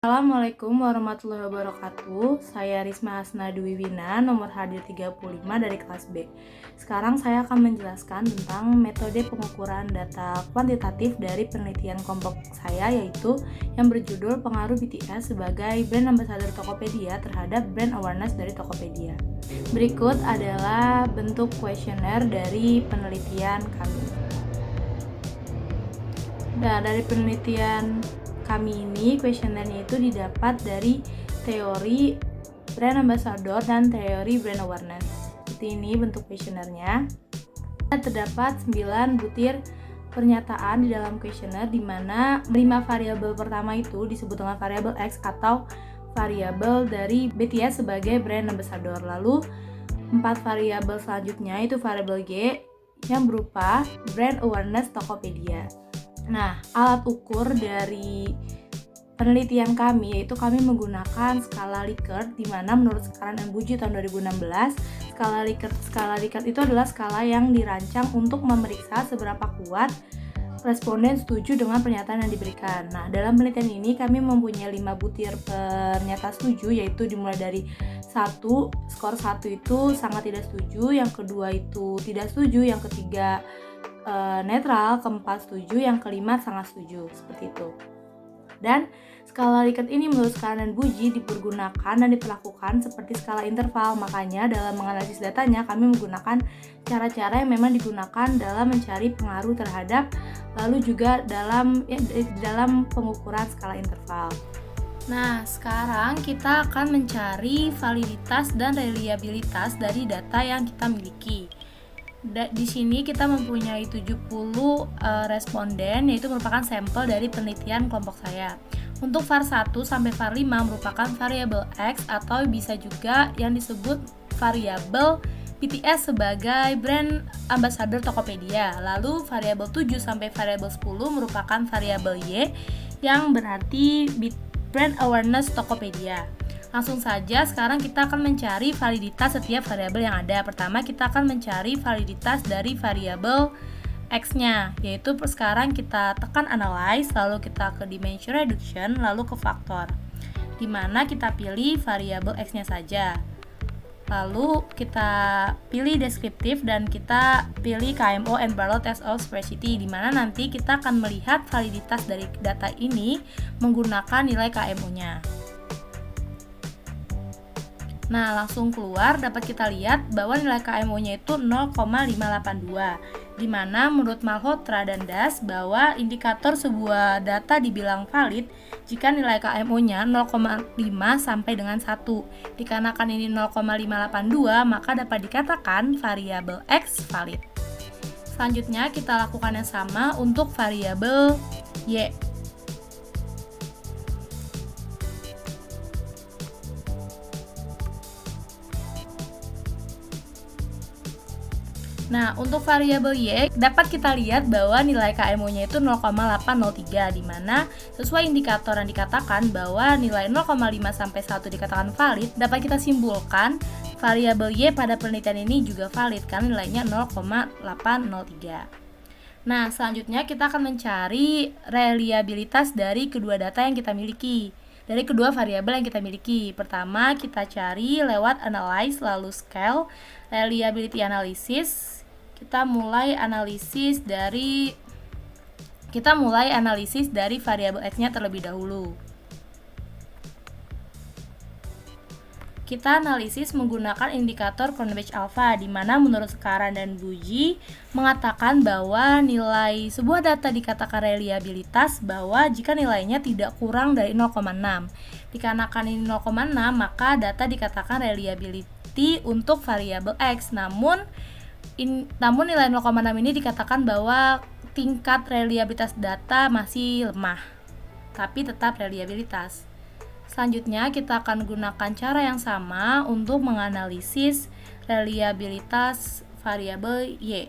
Assalamualaikum warahmatullahi wabarakatuh. Saya Risma Hasna Dwi Wina, nomor hadir 35 dari kelas B. Sekarang saya akan menjelaskan tentang metode pengukuran data kuantitatif dari penelitian kelompok saya, yaitu yang berjudul pengaruh BTS sebagai brand ambassador Tokopedia terhadap brand awareness dari Tokopedia. Berikut adalah bentuk kuesioner dari penelitian kami. Nah, dari penelitian kami ini, kuesionernya itu didapat dari teori brand ambassador dan teori brand awareness. Seperti ini bentuk kuesionernya. Terdapat 9 butir pernyataan di dalam kuesioner, di mana 5 variabel pertama itu disebut dengan variabel X atau variabel dari BTS sebagai brand ambassador. Lalu 4 variabel selanjutnya itu variabel Y yang berupa brand awareness Tokopedia. Nah, alat ukur dari penelitian kami yaitu kami menggunakan skala Likert, di mana menurut Sekaran dan Buji tahun 2016, skala Likert itu adalah skala yang dirancang untuk memeriksa seberapa kuat responden setuju dengan pernyataan yang diberikan. Nah, dalam penelitian ini kami mempunyai 5 butir pernyataan setuju, yaitu dimulai dari 1, skor 1 itu sangat tidak setuju, yang kedua itu tidak setuju, yang ketiga netral, keempat setuju, yang kelima sangat setuju, seperti itu. Dan skala Likert ini menurut Sekaran dan Buji dipergunakan dan diperlakukan seperti skala interval. Makanya dalam menganalisis datanya kami menggunakan cara-cara yang memang digunakan dalam mencari pengaruh terhadap, lalu juga dalam pengukuran skala interval. Nah, sekarang kita akan mencari validitas dan reliabilitas dari data yang kita miliki. Di sini kita mempunyai 70 responden, yaitu merupakan sampel dari penelitian kelompok saya. Untuk var 1 sampai var 5 merupakan variabel X atau bisa juga yang disebut variabel BTS sebagai brand ambassador Tokopedia. Lalu variabel 7 sampai variabel 10 merupakan variabel Y yang berarti brand awareness Tokopedia. Langsung saja sekarang kita akan mencari validitas setiap variabel yang ada. Pertama kita akan mencari validitas dari variabel X-nya, yaitu sekarang kita tekan analyze, lalu kita ke dimension reduction, lalu ke faktor, dimana kita pilih variabel X-nya saja. Lalu kita pilih deskriptif dan kita pilih KMO and parallel test of sparsity, dimana nanti kita akan melihat validitas dari data ini menggunakan nilai KMO-nya. Nah, langsung keluar dapat kita lihat bahwa nilai KMO-nya itu 0,582, di mana menurut Malhotra dan Das bahwa indikator sebuah data dibilang valid jika nilai KMO-nya 0,5 sampai dengan 1. Dikarenakan ini 0,582, maka dapat dikatakan variabel X valid. Selanjutnya kita lakukan yang sama untuk variabel Y. Nah, untuk variabel Y dapat kita lihat bahwa nilai KMO-nya itu 0,803, di mana sesuai indikator yang dikatakan bahwa nilai 0,5 sampai 1 dikatakan valid, dapat kita simpulkan variabel Y pada penelitian ini juga valid karena nilainya 0,803. Nah, selanjutnya kita akan mencari reliabilitas dari kedua data yang kita miliki, dari kedua variabel yang kita miliki. Pertama, kita cari lewat analyze lalu scale, reliability analysis. Kita mulai analisis dari variabel X-nya terlebih dahulu. Kita analisis menggunakan indikator Cronbach alpha, di mana menurut Sekaran dan Buji mengatakan bahwa nilai sebuah data dikatakan reliabilitas bahwa jika nilainya tidak kurang dari 0,6. Dikarenakan ini 0,6, maka data dikatakan reliability untuk variabel X. Namun nilai 0,6 ini dikatakan bahwa tingkat reliabilitas data masih lemah, tapi tetap reliabilitas. Selanjutnya kita akan gunakan cara yang sama untuk menganalisis reliabilitas variabel Y.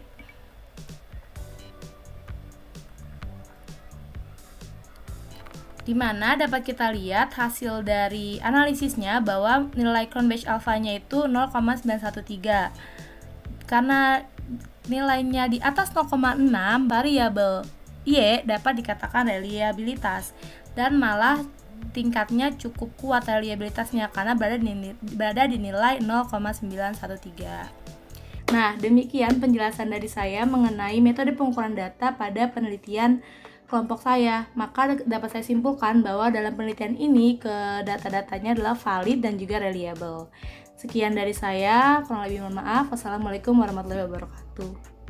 Di mana dapat kita lihat hasil dari analisisnya bahwa nilai Cronbach alpha-nya itu 0,913. Karena nilainya di atas 0,6, variabel Y dapat dikatakan reliabilitas, dan malah tingkatnya cukup kuat reliabilitasnya karena berada di nilai 0,913. Nah, demikian penjelasan dari saya mengenai metode pengukuran data pada penelitian kelompok saya. Maka dapat saya simpulkan bahwa dalam penelitian ini data-datanya adalah valid dan juga reliable. Sekian dari saya, kurang lebih mohon maaf. Wassalamualaikum warahmatullahi wabarakatuh.